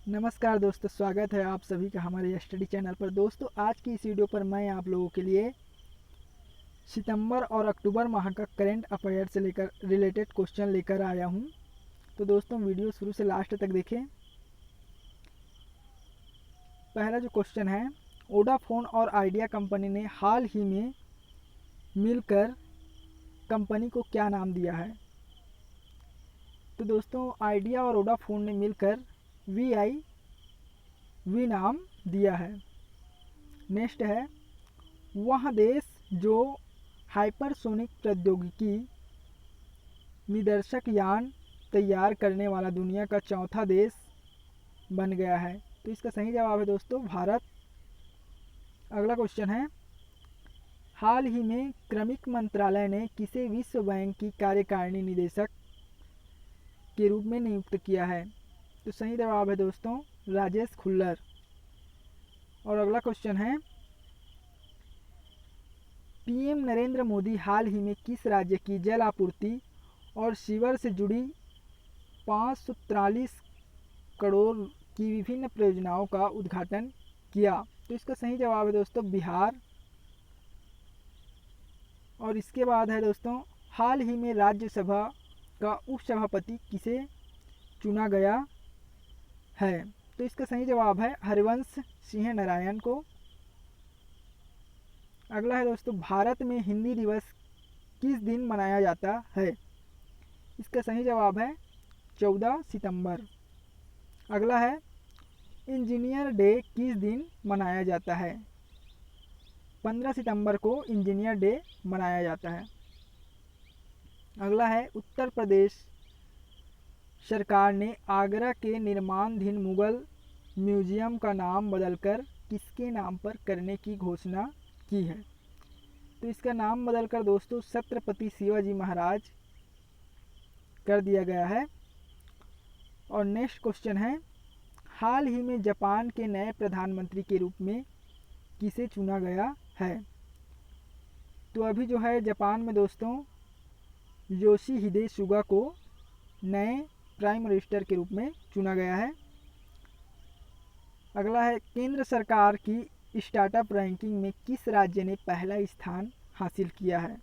नमस्कार दोस्तों, स्वागत है आप सभी का हमारे स्टडी चैनल पर। दोस्तों, आज की इस वीडियो पर मैं आप लोगों के लिए सितंबर और अक्टूबर माह का करंट अफेयर से लेकर रिलेटेड क्वेश्चन लेकर आया हूं। तो दोस्तों, वीडियो शुरू से लास्ट तक देखें। पहला जो क्वेश्चन है, वोडाफोन और आइडिया कंपनी ने हाल ही में मिलकर कंपनी को क्या नाम दिया है? तो दोस्तों, आइडिया और वोडाफोन ने मिलकर वी नाम दिया है। नेक्स्ट है, वह देश जो हाइपरसोनिक प्रौद्योगिकी निदर्शक यान तैयार करने वाला दुनिया का चौथा देश बन गया है। तो इसका सही जवाब है दोस्तों भारत। अगला क्वेश्चन है, हाल ही में क्रमिक मंत्रालय ने किसे विश्व बैंक की कार्यकारिणी निदेशक के रूप में नियुक्त किया है? तो सही जवाब है दोस्तों राजेश खुल्लर। और अगला क्वेश्चन है, पीएम नरेंद्र मोदी हाल ही में किस राज्य की जल आपूर्ति और सीवर से जुड़ी 543 करोड़ की विभिन्न परियोजनाओं का उद्घाटन किया? तो इसका सही जवाब है दोस्तों बिहार। और इसके बाद है दोस्तों, हाल ही में राज्यसभा का उपसभापति किसे चुना गया है? तो इसका सही जवाब है हरिवंश सिंह नारायण को। अगला है दोस्तों, भारत में हिंदी दिवस किस दिन मनाया जाता है? इसका सही जवाब है 14 सितंबर। अगला है, इंजीनियर डे किस दिन मनाया जाता है? 15 सितंबर को इंजीनियर डे मनाया जाता है। अगला है, उत्तर प्रदेश सरकार ने आगरा के निर्माणाधीन मुगल म्यूजियम का नाम बदलकर किसके नाम पर करने की घोषणा की है? तो इसका नाम बदलकर दोस्तों छत्रपति शिवाजी महाराज कर दिया गया है। और नेक्स्ट क्वेश्चन है, हाल ही में जापान के नए प्रधानमंत्री के रूप में किसे चुना गया है? तो अभी जो है जापान में दोस्तों योशिहिदे सुगा को नए प्राइम मिनिस्टर के रूप में चुना गया है। अगला है, केंद्र सरकार की स्टार्टअप रैंकिंग में किस राज्य ने पहला स्थान हासिल किया है?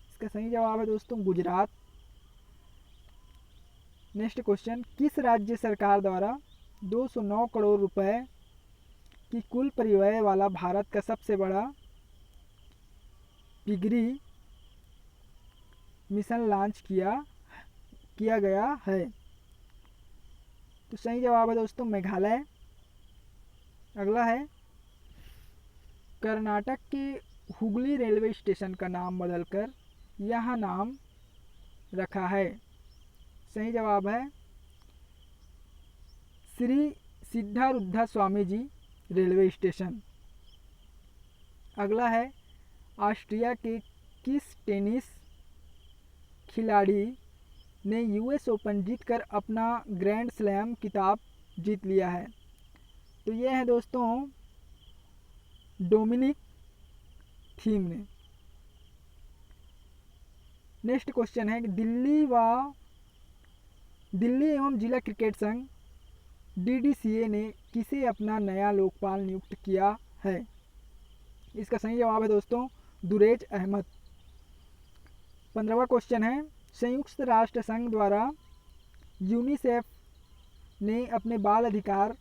इसका सही जवाब है दोस्तों गुजरात। नेक्स्ट क्वेश्चन, किस राज्य सरकार द्वारा 209 करोड़ रुपए की कुल परिव्यय वाला भारत का सबसे बड़ा पिगरी मिशन लॉन्च किया गया है? तो सही जवाब है दोस्तों मेघालय। अगला है, कर्नाटक के हुगली रेलवे स्टेशन का नाम बदलकर यह नाम रखा है। सही जवाब है श्री सिद्धारूढ़ स्वामी जी रेलवे स्टेशन। अगला है, ऑस्ट्रिया के किस टेनिस खिलाड़ी ने यूएस ओपन जीतकर अपना ग्रैंड स्लैम खिताब जीत लिया है? तो ये है दोस्तों डोमिनिक थीम ने। नेक्स्ट क्वेश्चन है, दिल्ली एवं जिला क्रिकेट संघ डीडीसीए ने किसे अपना नया लोकपाल नियुक्त किया है? इसका सही जवाब है दोस्तों दुरेज अहमद। 15वां क्वेश्चन है, संयुक्त राष्ट्र संघ द्वारा यूनिसेफ ने अपने बाल अधिकार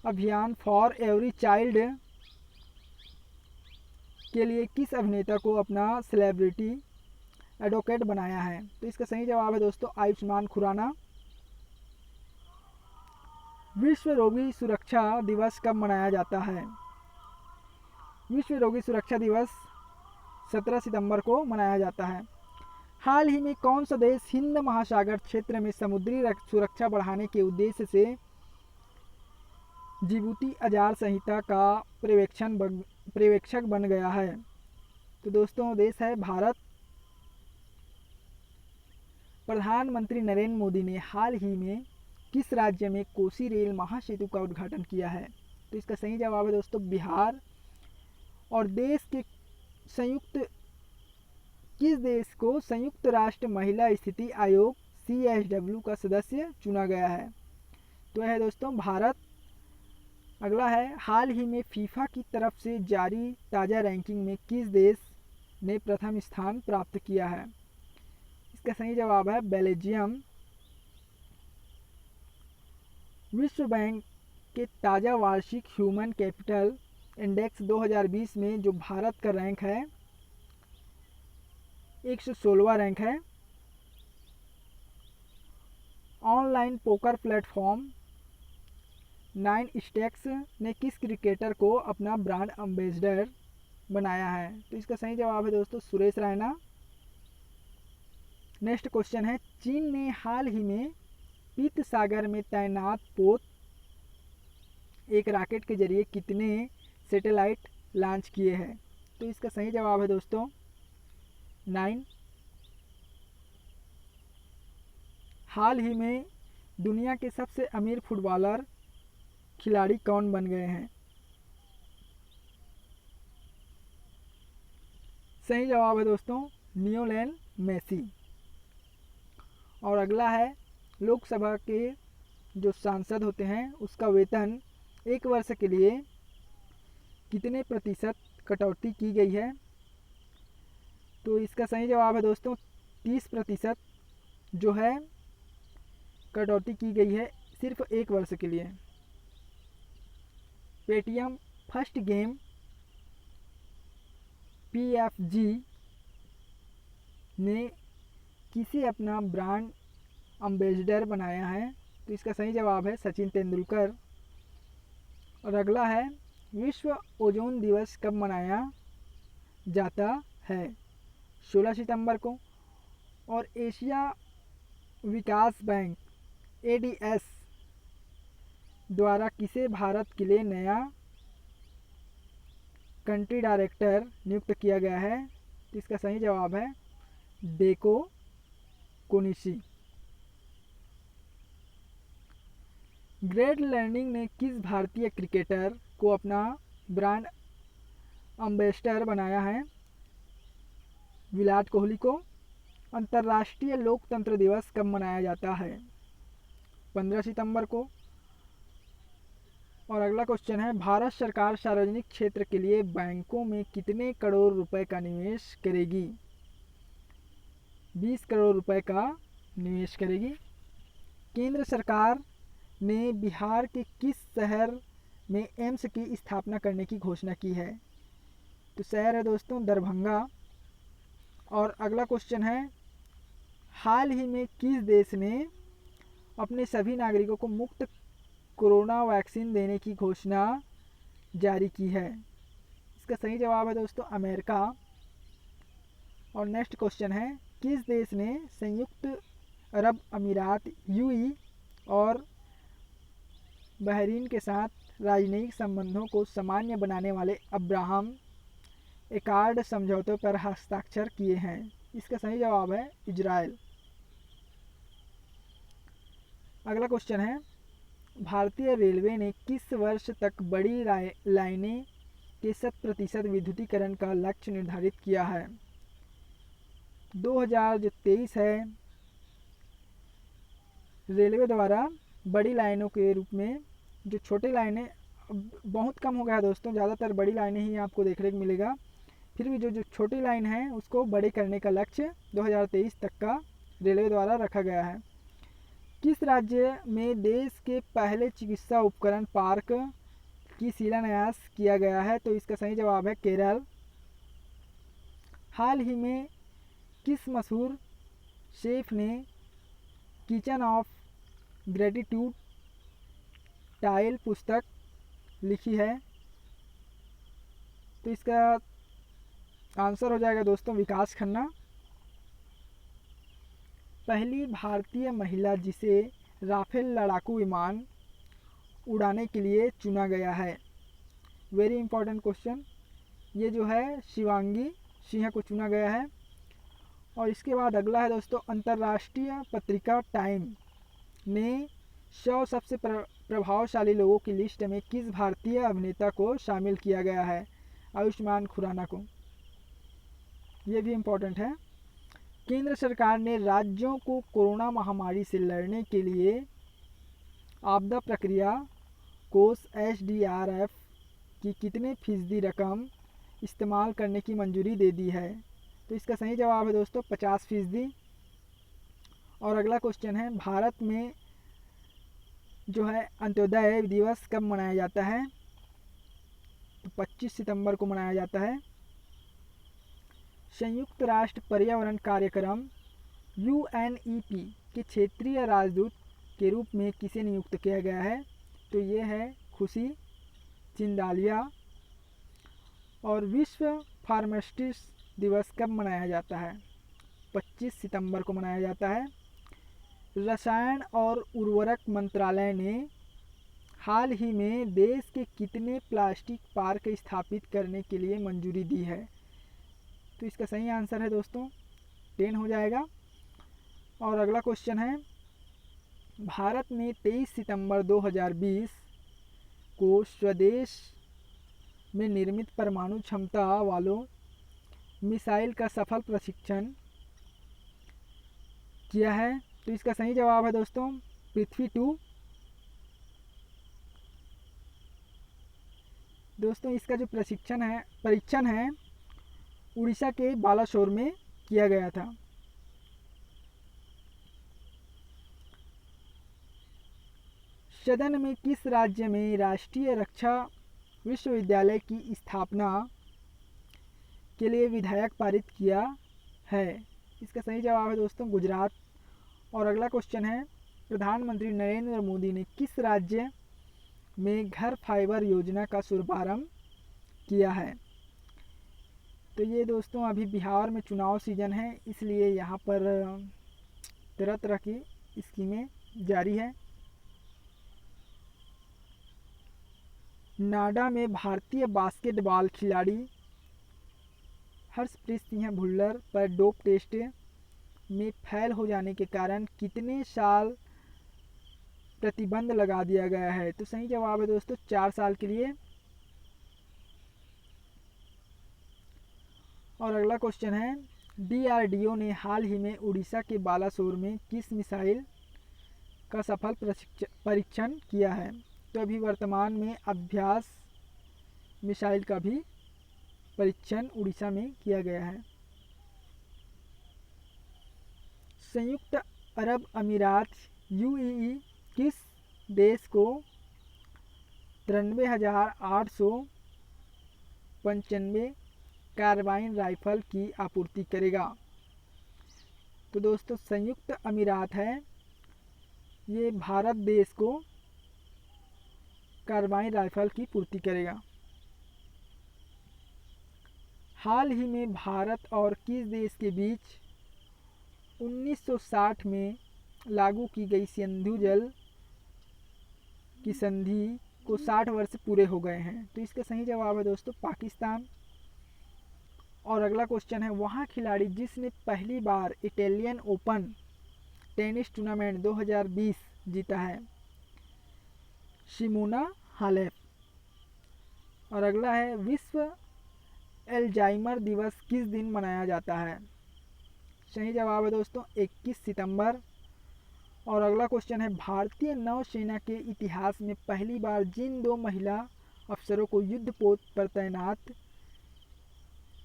अभियान फॉर एवरी चाइल्ड के लिए किस अभिनेता को अपना सेलिब्रिटी एडवोकेट बनाया है? तो इसका सही जवाब है दोस्तों आयुष्मान खुराना। विश्व रोगी सुरक्षा दिवस कब मनाया जाता है? विश्व रोगी सुरक्षा दिवस 17 सितंबर को मनाया जाता है। हाल ही में कौन सा देश हिंद महासागर क्षेत्र में समुद्री सुरक्षा बढ़ाने के उद्देश्य से जिबूती आचार संहिता का पर्यवेक्षक बन गया है? तो दोस्तों देश है भारत। प्रधानमंत्री नरेंद्र मोदी ने हाल ही में किस राज्य में कोसी रेल महासेतु का उद्घाटन किया है? तो इसका सही जवाब है दोस्तों बिहार। और किस देश को संयुक्त राष्ट्र महिला स्थिति आयोग CSW का सदस्य चुना गया है? तो यह है दोस्तों भारत। अगला है, हाल ही में फीफा की तरफ से जारी ताज़ा रैंकिंग में किस देश ने प्रथम स्थान प्राप्त किया है? इसका सही जवाब है बेल्जियम। विश्व बैंक के ताज़ा वार्षिक ह्यूमन कैपिटल इंडेक्स 2020 में जो भारत का रैंक है 116वां रैंक है। ऑनलाइन पोकर प्लेटफॉर्म 9 स्टैक्स ने किस क्रिकेटर को अपना ब्रांड एम्बेसडर बनाया है? तो इसका सही जवाब है दोस्तों सुरेश रैना। नेक्स्ट क्वेश्चन है, चीन ने हाल ही में पीत सागर में तैनात पोत एक रॉकेट के जरिए कितने सैटेलाइट लॉन्च किए हैं? तो इसका सही जवाब है दोस्तों 9। हाल ही में दुनिया के सबसे अमीर फुटबॉलर खिलाड़ी कौन बन गए हैं? सही जवाब है दोस्तों लियोनेल मेसी। और अगला है, लोकसभा के जो सांसद होते हैं उसका वेतन एक वर्ष के लिए कितने प्रतिशत कटौती की गई है? तो इसका सही जवाब है दोस्तों 30% जो है कटौती की गई है सिर्फ एक वर्ष के लिए। पेटीएम फर्स्ट गेम PFG ने किसे अपना ब्रांड एम्बेसडर बनाया है? तो इसका सही जवाब है सचिन तेंदुलकर। और अगला है, विश्व ओजोन दिवस कब मनाया जाता है? 16 सितंबर को। और एशिया विकास बैंक ADS द्वारा किसे भारत के लिए नया कंट्री डायरेक्टर नियुक्त किया गया है? तो इसका सही जवाब है डेको कोनिशी। ग्रेट लर्निंग ने किस भारतीय क्रिकेटर को अपना ब्रांड एम्बेसडर बनाया है? विराट कोहली को। अंतर्राष्ट्रीय लोकतंत्र दिवस कब मनाया जाता है? 15 सितंबर को। और अगला क्वेश्चन है, भारत सरकार सार्वजनिक क्षेत्र के लिए बैंकों में कितने करोड़ रुपए का निवेश करेगी? 20 करोड़ रुपए का निवेश करेगी। केंद्र सरकार ने बिहार के किस शहर में एम्स की स्थापना करने की घोषणा की है? तो शहर है दोस्तों दरभंगा। और अगला क्वेश्चन है, हाल ही में किस देश ने अपने सभी नागरिकों को मुफ्त कोरोना वैक्सीन देने की घोषणा जारी की है? इसका सही जवाब है दोस्तों अमेरिका। और नेक्स्ट क्वेश्चन है, किस देश ने संयुक्त अरब अमीरात UAE और बहरीन के साथ राजनयिक संबंधों को सामान्य बनाने वाले अब्राहम एकॉर्ड समझौते पर हस्ताक्षर किए हैं? इसका सही जवाब है इजराइल। अगला क्वेश्चन है, भारतीय रेलवे ने किस वर्ष तक बड़ी लाइनें के 100% विद्युतीकरण का लक्ष्य निर्धारित किया है? 2023 है। रेलवे द्वारा बड़ी लाइनों के रूप में जो छोटी लाइनें बहुत कम हो गया दोस्तों, ज़्यादातर बड़ी लाइनें ही आपको देखने को मिलेगा। फिर भी जो छोटी लाइन है उसको बड़े करने का लक्ष्य 2023 तक का रेलवे द्वारा रखा गया है। किस राज्य में देश के पहले चिकित्सा उपकरण पार्क की शिलान्यास किया गया है? तो इसका सही जवाब है केरल। हाल ही में किस मशहूर शेफ ने किचन ऑफ ग्रेटिट्यूड टाइल पुस्तक लिखी है? तो इसका आंसर हो जाएगा दोस्तों विकास खन्ना। पहली भारतीय महिला जिसे राफेल लड़ाकू विमान उड़ाने के लिए चुना गया है? Very important question. ये जो है शिवांगी सिंह को चुना गया है। और इसके बाद अगला है दोस्तों, अंतर्राष्ट्रीय पत्रिका टाइम ने 100 सबसे प्रभावशाली लोगों की लिस्ट में किस भारतीय अभिनेता को शामिल किया गया है? आयुष्मान खुराना को। ये भी इम्पोर्टेंट है। केंद्र सरकार ने राज्यों को कोरोना महामारी से लड़ने के लिए आपदा प्रक्रिया कोष SDRF की कितने फीसदी रकम इस्तेमाल करने की मंजूरी दे दी है? तो इसका सही जवाब है दोस्तों 50%। और अगला क्वेश्चन है, भारत में जो है अंत्योदय दिवस कब मनाया जाता है? तो 25 सितंबर को मनाया जाता है। संयुक्त राष्ट्र पर्यावरण कार्यक्रम UNEP के क्षेत्रीय राजदूत के रूप में किसे नियुक्त किया गया है? तो ये है खुशी चिंदालिया। और विश्व फार्मास्यूटिक्स दिवस कब मनाया जाता है? 25 सितंबर को मनाया जाता है। रसायन और उर्वरक मंत्रालय ने हाल ही में देश के कितने प्लास्टिक पार्क स्थापित करने के लिए मंजूरी दी है? तो इसका सही आंसर है दोस्तों 10 हो जाएगा। और अगला क्वेश्चन है, भारत ने 23 सितंबर 2020 को स्वदेश में निर्मित परमाणु क्षमता वालों मिसाइल का सफल परीक्षण किया है। तो इसका सही जवाब है दोस्तों पृथ्वी 2। दोस्तों इसका जो परीक्षण है उड़ीसा के बालासोर में किया गया था। सदन में किस राज्य में राष्ट्रीय रक्षा विश्वविद्यालय की स्थापना के लिए विधेयक पारित किया है? इसका सही जवाब है दोस्तों गुजरात। और अगला क्वेश्चन है, प्रधानमंत्री नरेंद्र मोदी ने किस राज्य में घर फाइबर योजना का शुभारंभ किया है? तो ये दोस्तों अभी बिहार में चुनाव सीजन है, इसलिए यहाँ पर तरह तरह की स्कीमें जारी है। नाडा में भारतीय बास्केटबॉल खिलाड़ी हर्षप्रीत सिंह भुल्लर पर डोप टेस्ट में फेल हो जाने के कारण कितने साल प्रतिबंध लगा दिया गया है? तो सही जवाब है दोस्तों 4 साल के लिए। और अगला क्वेश्चन है, DRDO ने हाल ही में उड़ीसा के बालासोर में किस मिसाइल का सफल परीक्षण किया है? तो अभी वर्तमान में अभ्यास मिसाइल का भी परीक्षण उड़ीसा में किया गया है। संयुक्त अरब अमीरात UAE किस देश को 93,895 कार्बाइन राइफल की आपूर्ति करेगा? तो दोस्तों संयुक्त अमीरात है, ये भारत देश को कार्बाइन राइफल की पूर्ति करेगा। हाल ही में भारत और किस देश के बीच 1960 में लागू की गई सिंधु जल की संधि को 60 वर्ष पूरे हो गए हैं? तो इसका सही जवाब है दोस्तों पाकिस्तान। और अगला क्वेश्चन है, वहाँ खिलाड़ी जिसने पहली बार इटालियन ओपन टेनिस टूर्नामेंट 2020 जीता है? Simona Halep. और अगला है, विश्व एल्जाइमर दिवस किस दिन मनाया जाता है? सही जवाब है दोस्तों 21 सितंबर। और अगला क्वेश्चन है, भारतीय नौसेना के इतिहास में पहली बार जिन 2 महिला अफसरों को युद्धपोत पर तैनात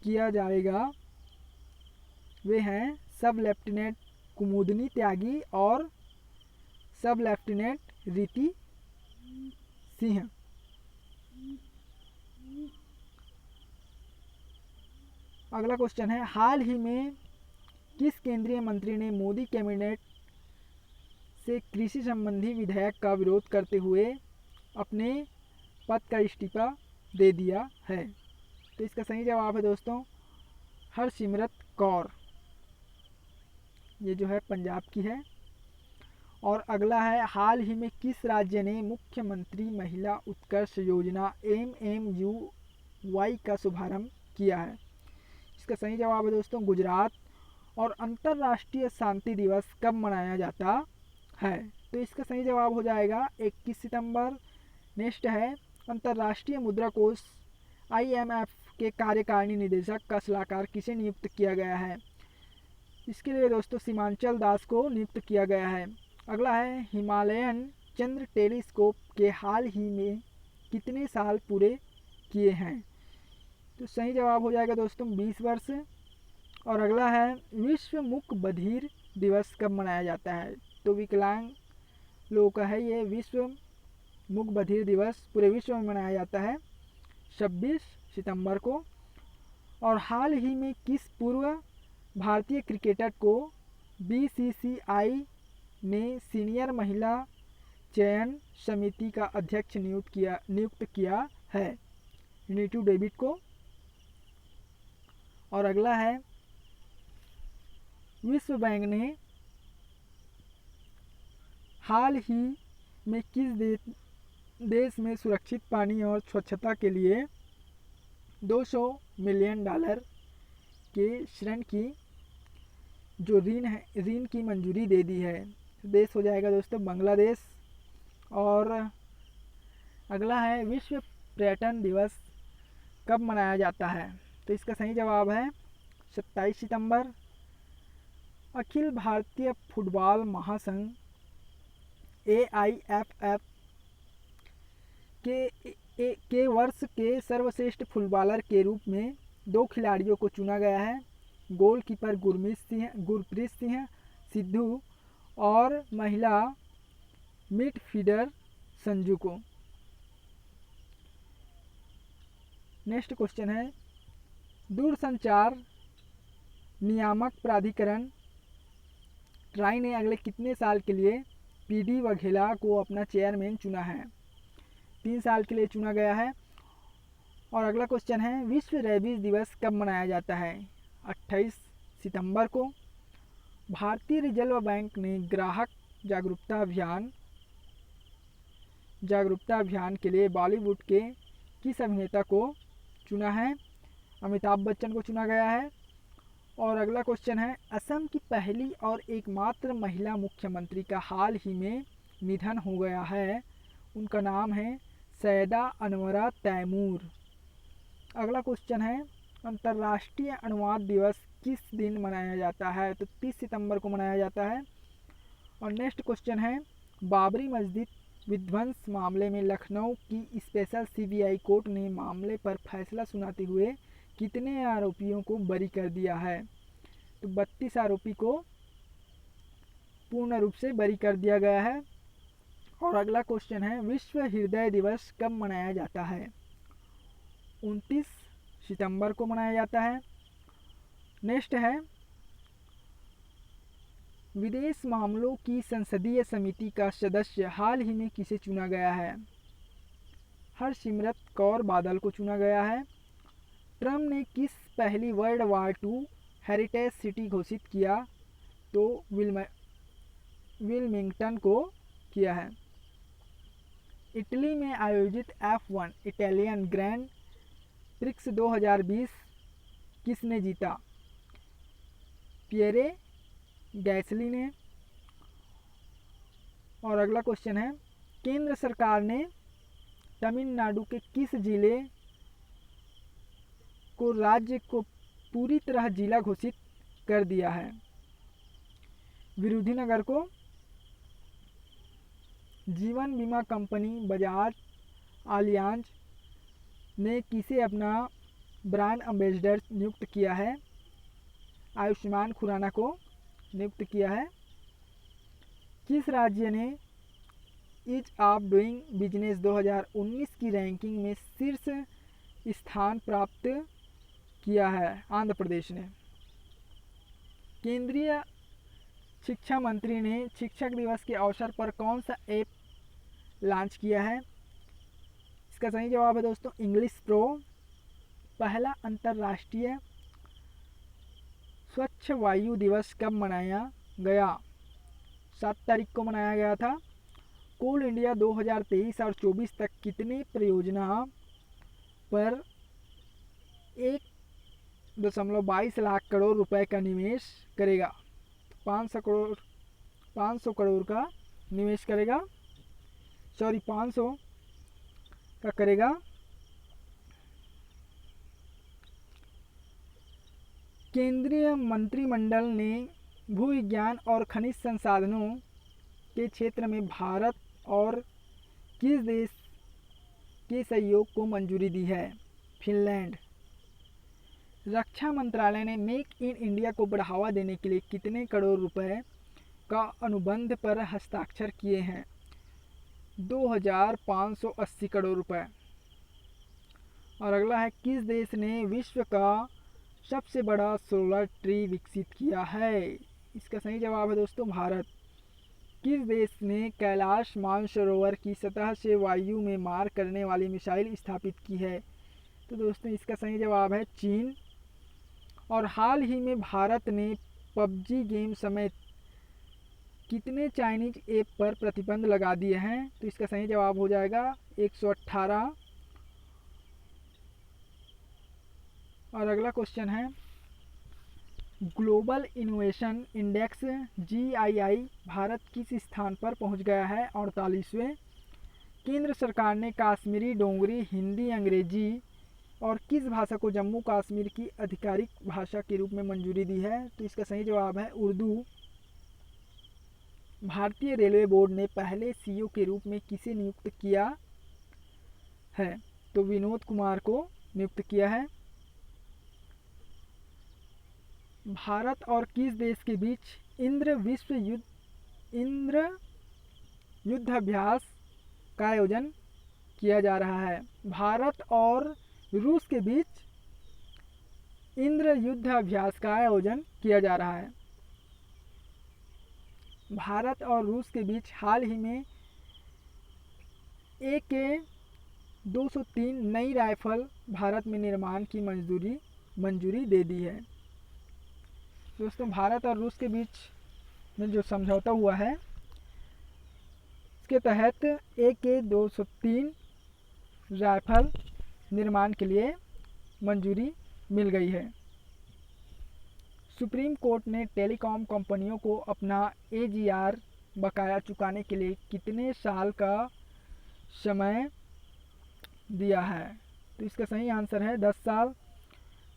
किया जाएगा वे हैं सब लेफ्टिनेंट कुमुदनी त्यागी और सब लेफ्टिनेंट रीति सिंह। अगला क्वेश्चन है, हाल ही में किस केंद्रीय मंत्री ने मोदी कैबिनेट से कृषि संबंधी विधेयक का विरोध करते हुए अपने पद का इस्तीफा दे दिया है? तो इसका सही जवाब है दोस्तों हरसिमरत कौर, ये जो है पंजाब की है। और अगला है, हाल ही में किस राज्य ने मुख्यमंत्री महिला उत्कर्ष योजना MMUY का शुभारंभ किया है? इसका सही जवाब है दोस्तों गुजरात। और अंतर्राष्ट्रीय शांति दिवस कब मनाया जाता है? तो इसका सही जवाब हो जाएगा 21 सितंबर। नेक्स्ट है, अंतर्राष्ट्रीय मुद्रा कोष IMF के कार्यकारिणी निदेशक का सलाहकार किसे नियुक्त किया गया है? इसके लिए दोस्तों सीमांचल दास को नियुक्त किया गया है। अगला है, हिमालयन चंद्र टेलीस्कोप के हाल ही में कितने साल पूरे किए हैं? तो सही जवाब हो जाएगा दोस्तों 20 वर्ष। और अगला है विश्व मूक बधिर दिवस कब मनाया जाता है? तो विकलांग लोगों का है ये विश्व मूक बधिर दिवस, पूरे विश्व में मनाया जाता है 26 सितंबर को। और हाल ही में किस पूर्व भारतीय क्रिकेटर को बीसीसीआई ने सीनियर महिला चयन समिति का अध्यक्ष नियुक्त किया है? नीतू डेविड को। और अगला है विश्व बैंक ने हाल ही में किस देश में सुरक्षित पानी और स्वच्छता के लिए $200 मिलियन के ऋण की जो ऋण की मंजूरी दे दी है? देश हो जाएगा दोस्तों बांग्लादेश। और अगला है विश्व पर्यटन दिवस कब मनाया जाता है? तो इसका सही जवाब है 27 सितंबर। अखिल भारतीय फुटबॉल महासंघ AIFF के वर्ष के सर्वश्रेष्ठ फुटबॉलर के रूप में 2 खिलाड़ियों को चुना गया है। गोलकीपर गुरप्रीत सिंह सिद्धू और महिला मिडफील्डर संजू को। नेक्स्ट क्वेश्चन है दूरसंचार नियामक प्राधिकरण ट्राई ने अगले कितने साल के लिए PD वाघेला को अपना चेयरमैन चुना है? 3 साल के लिए चुना गया है। और अगला क्वेश्चन है विश्व रेबीज दिवस कब मनाया जाता है? 28 सितंबर को। भारतीय रिजर्व बैंक ने ग्राहक जागरूकता अभियान के लिए बॉलीवुड के किस अभिनेता को चुना है? अमिताभ बच्चन को चुना गया है। और अगला क्वेश्चन है असम की पहली और एकमात्र महिला मुख्यमंत्री का हाल ही में निधन हो गया है, उनका नाम है सैयदा अनवरा तैमूर। अगला क्वेश्चन है अंतर्राष्ट्रीय अनुवाद दिवस किस दिन मनाया जाता है? तो 30 सितंबर को मनाया जाता है। और नेक्स्ट क्वेश्चन है बाबरी मस्जिद विध्वंस मामले में लखनऊ की स्पेशल CBI कोर्ट ने मामले पर फैसला सुनाते हुए कितने आरोपियों को बरी कर दिया है? तो 32 आरोपी को पूर्ण रूप से बरी कर दिया गया है। और अगला क्वेश्चन है विश्व हृदय दिवस कब मनाया जाता है? 29 सितंबर को मनाया जाता है। नेक्स्ट है विदेश मामलों की संसदीय समिति का सदस्य हाल ही में किसे चुना गया है? हरसिमरत कौर बादल को चुना गया है। ट्रम्प ने किस पहली world war II heritage city घोषित किया? तो विल्मिंगटन को किया है। इटली में आयोजित F1 इटालियन ग्रैंड प्रिक्स 2020 किसने जीता? पियरे गैसली ने। और अगला क्वेश्चन है केंद्र सरकार ने तमिलनाडु के किस जिले को राज्य को पूरी तरह जिला घोषित कर दिया है? विरुधुनगर को। जीवन बीमा कंपनी बजाज आलियांज ने किसे अपना ब्रांड एम्बेसडर नियुक्त किया है? आयुष्मान खुराना को नियुक्त किया है। किस राज्य ने ईज ऑफ डूइंग बिजनेस 2019 की रैंकिंग में शीर्ष स्थान प्राप्त किया है? आंध्र प्रदेश ने। केंद्रीय शिक्षा मंत्री ने शिक्षक दिवस के अवसर पर कौन सा ऐप लॉन्च किया है? इसका सही जवाब है दोस्तों इंग्लिश प्रो। पहला अंतर्राष्ट्रीय स्वच्छ वायु दिवस कब मनाया गया? 7 तारीख को मनाया गया था। कोल इंडिया 2023 और 24 तक कितने परियोजना पर 1.22 लाख करोड़ रुपए का निवेश करेगा? 500 करोड़ का निवेश करेगा, 500 का करेगा। केंद्रीय मंत्रिमंडल ने भूविज्ञान और खनिज संसाधनों के क्षेत्र में भारत और किस देश के सहयोग को मंजूरी दी है? फिनलैंड। रक्षा मंत्रालय ने मेक इन इंडिया को बढ़ावा देने के लिए कितने करोड़ रुपए का अनुबंध पर हस्ताक्षर किए हैं? 2580 करोड़ रुपए। और अगला है, किस देश ने विश्व का सबसे बड़ा सोलर ट्री विकसित किया है? इसका सही जवाब है दोस्तों भारत। किस देश ने कैलाश मानसरोवर की सतह से वायु में मार करने वाली मिसाइल स्थापित की है? तो दोस्तों इसका सही जवाब है चीन। और हाल ही में भारत ने पबजी गेम समेत कितने चाइनीज ऐप पर प्रतिबंध लगा दिए हैं? तो इसका सही जवाब हो जाएगा 118। और अगला क्वेश्चन है, global innovation index GII Bharat किस स्थान पर पहुंच गया है? 48वें। केंद्र सरकार ने काश्मीरी, डोगरी, हिंदी, अंग्रेजी और किस भाषा को जम्मू कश्मीर की आधिकारिक भाषा के रूप में मंजूरी दी है? तो इसका सही जवाब है उर्दू। भारतीय रेलवे बोर्ड ने पहले CEO के रूप में किसे नियुक्त किया है? तो विनोद कुमार को नियुक्त किया है। भारत और किस देश के बीच इंद्र युद्धाभ्यास का आयोजन किया जा रहा है? भारत और रूस के बीच इंद्र युद्धाभ्यास का आयोजन किया जा रहा है। भारत और रूस के बीच हाल ही में AK-203 नई राइफल भारत में निर्माण की मंजूरी दे दी है। दोस्तों भारत और रूस के बीच में जो समझौता हुआ है इसके तहत AK-203 राइफल निर्माण के लिए मंजूरी मिल गई है। सुप्रीम कोर्ट ने टेलीकॉम कंपनियों को अपना AGR बकाया चुकाने के लिए कितने साल का समय दिया है? तो इसका सही आंसर है 10 साल।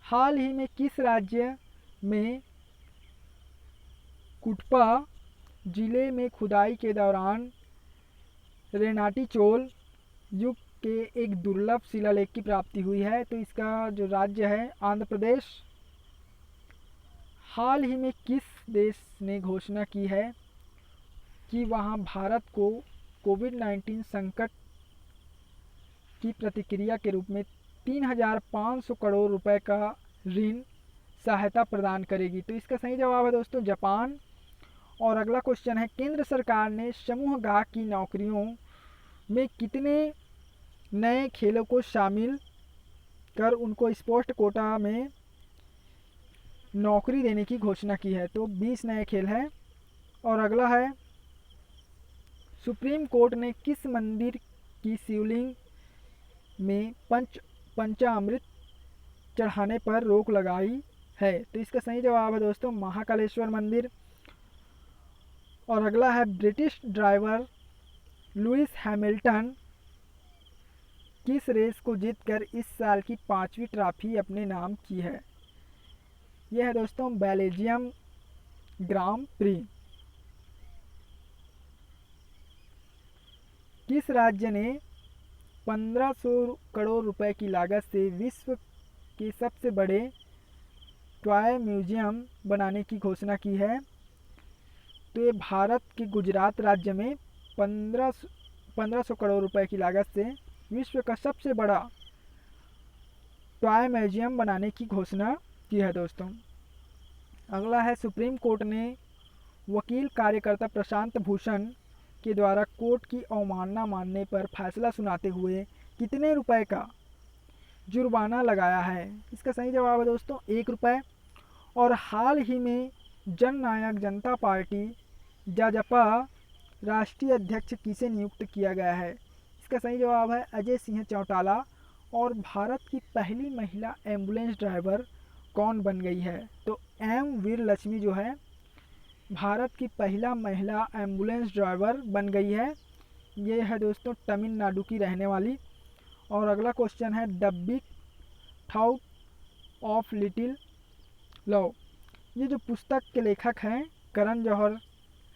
हाल ही में किस राज्य में कुटपा जिले में खुदाई के दौरान रेनाटी चोल युग के एक दुर्लभ शिलालेख की प्राप्ति हुई है? तो इसका जो राज्य है आंध्र प्रदेश। हाल ही में किस देश ने घोषणा की है कि वहां भारत को कोविड-19 संकट की प्रतिक्रिया के रूप में 3500 करोड़ रुपए का ऋण सहायता प्रदान करेगी? तो इसका सही जवाब है दोस्तों जापान। और अगला क्वेश्चन है, केंद्र सरकार ने समूह गाहक की नौकरियों में कितने नए खेलों को शामिल कर उनको स्पोर्ट कोटा में नौकरी देने की घोषणा की है? तो 20 नए खेल हैं। और अगला है, सुप्रीम कोर्ट ने किस मंदिर की शिवलिंग में पंचामृत चढ़ाने पर रोक लगाई है? तो इसका सही जवाब है दोस्तों महाकालेश्वर मंदिर। और अगला है, ब्रिटिश ड्राइवर लुइस हैमिल्टन किस रेस को जीतकर इस साल की 5वीं ट्रॉफी अपने नाम की है? यह है दोस्तों बेल्जियम ग्रां प्री। किस राज्य ने 1500 करोड़ रुपए की लागत से विश्व के सबसे बड़े टॉय म्यूजियम बनाने की घोषणा की है? तो ये भारत के गुजरात राज्य में 1500 करोड़ रुपए की लागत से विश्व का सबसे बड़ा टॉय म्यूजियम बनाने की घोषणा की है दोस्तों। अगला है, सुप्रीम कोर्ट ने वकील कार्यकर्ता प्रशांत भूषण के द्वारा कोर्ट की अवमानना मानने पर फैसला सुनाते हुए कितने रुपए का जुर्माना लगाया है? इसका सही जवाब है दोस्तों 1 रुपये। और हाल ही में जननायक जनता पार्टी जाजपा राष्ट्रीय अध्यक्ष किसे नियुक्त किया गया है? इसका सही जवाब है अजय सिंह चौटाला। और भारत की पहली महिला एम्बुलेंस ड्राइवर कौन बन गई है? तो एम वीरलक्ष्मी जो है भारत की पहला महिला एम्बुलेंस ड्राइवर बन गई है। ये है दोस्तों तमिलनाडु की रहने वाली। और अगला क्वेश्चन है, the big thought of little love, ये जो पुस्तक के लेखक हैं करण जौहर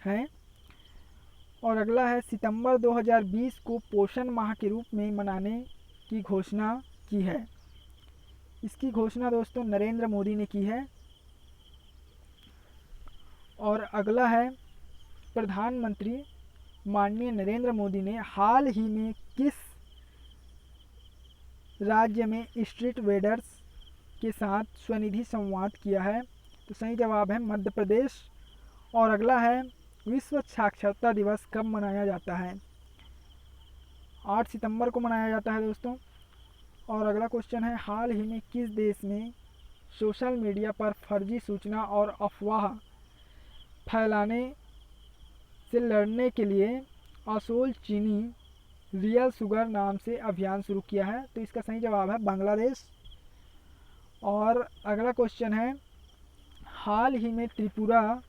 हैं, उनका जन्म कब हुआ था? तो इसका सही जवाब है 21 अगस्त 1962 को। और अगला है, 2023 में भारत में किस देश ने 10 लाख से अधिक लोगों को टीकाकरण का टीका लगाया है? तो ये है दोस्तों ब्राज़ील। और अगला क्वेश्चन है, और अगला है सितंबर 2020 को पोषण माह के रूप में मनाने की घोषणा की है। इसकी घोषणा दोस्तों नरेंद्र मोदी ने की है। और अगला है प्रधानमंत्री माननीय नरेंद्र मोदी ने हाल ही में किस राज्य में स्ट्रीट वेंडर्स के साथ स्वनिधि संवाद किया है? तो सही जवाब है मध्य प्रदेश। और अगला है विश्व साक्षरता दिवस कब मनाया जाता है? 8 सितंबर को मनाया जाता है दोस्तों। और अगला क्वेश्चन है हाल ही में किस देश में सोशल मीडिया पर फर्जी सूचना और अफवाह फैलाने से लड़ने के लिए असोल चीनी रियल शुगर नाम से अभियान शुरू किया है? तो इसका सही जवाब है बांग्लादेश। और अगला क्वेश्चन है हाल ही में त्रिपुरा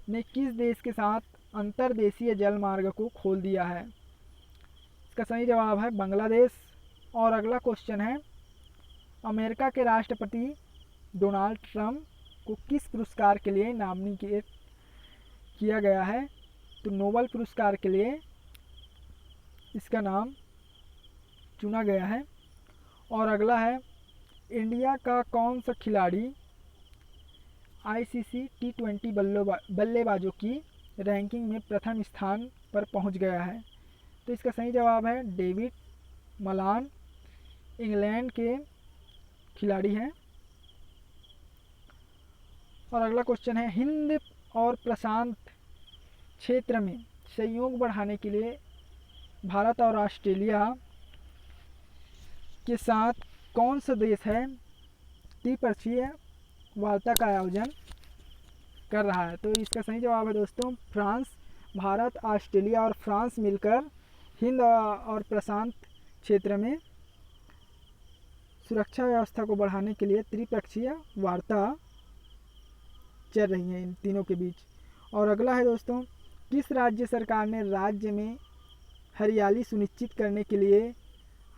ने किस देश के साथ अंतर्देशीय जल मार्ग को खोल दिया है? इसका सही जवाब है बांग्लादेश। और अगला क्वेश्चन है अमेरिका के राष्ट्रपति डोनाल्ड ट्रंप को किस पुरस्कार के लिए नामिनेट किया गया है? तो नोबेल पुरस्कार के लिए इसका नाम चुना गया है। और अगला है इंडिया का कौन सा खिलाड़ी ICC T20 बल्लेबाजों की रैंकिंग में प्रथम स्थान पर पहुंच गया है? तो इसका सही जवाब है डेविड मलान, इंग्लैंड के खिलाड़ी हैं। और अगला क्वेश्चन है हिंद और प्रशांत क्षेत्र में सहयोग बढ़ाने के लिए भारत और ऑस्ट्रेलिया के साथ कौन सा देश है द्विपक्षीय वार्ता का आयोजन कर रहा है? तो इसका सही जवाब है दोस्तों फ्रांस। भारत, ऑस्ट्रेलिया और फ्रांस मिलकर हिंद और प्रशांत क्षेत्र में सुरक्षा व्यवस्था को बढ़ाने के लिए त्रिपक्षीय वार्ता चल रही है इन तीनों के बीच। और अगला है दोस्तों किस राज्य सरकार ने राज्य में हरियाली सुनिश्चित करने के लिए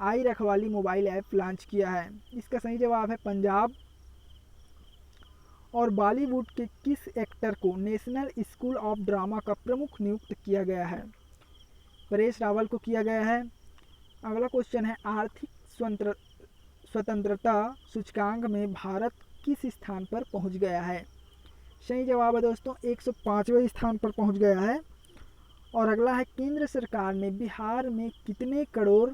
आई रखवाली मोबाइल ऐप लॉन्च किया है? इसका सही जवाब है पंजाब। और बॉलीवुड के किस एक्टर को नेशनल स्कूल ऑफ ड्रामा का प्रमुख नियुक्त किया गया है? परेश रावल को किया गया है। अगला क्वेश्चन है आर्थिक स्वतंत्रता सूचकांक में भारत किस स्थान पर पहुंच गया है? सही जवाब है दोस्तों 105वें स्थान पर पहुंच गया है। और अगला है केंद्र सरकार ने बिहार में कितने करोड़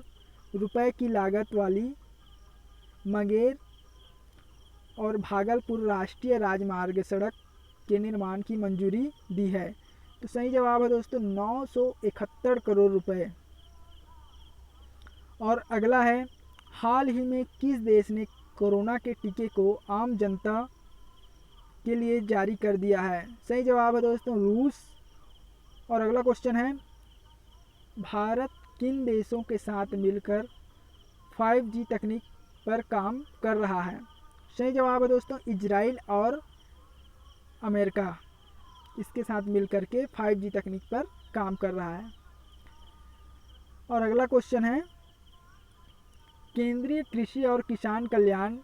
रुपए की लागत वाली मुंगेर और भागलपुर राष्ट्रीय राजमार्ग सड़क के निर्माण की मंजूरी दी है? तो सही जवाब है दोस्तों 971 करोड़ रुपए। और अगला है हाल ही में किस देश ने कोरोना के टीके को आम जनता के लिए जारी कर दिया है? सही जवाब है दोस्तों रूस। और अगला क्वेश्चन है भारत किन देशों के साथ मिलकर 5G तकनीक पर काम कर रहा है? सही जवाब है दोस्तों इजराइल और अमेरिका इसके साथ मिलकर के 5G तकनीक पर काम कर रहा है। और अगला क्वेश्चन है केंद्रीय कृषि और किसान कल्याण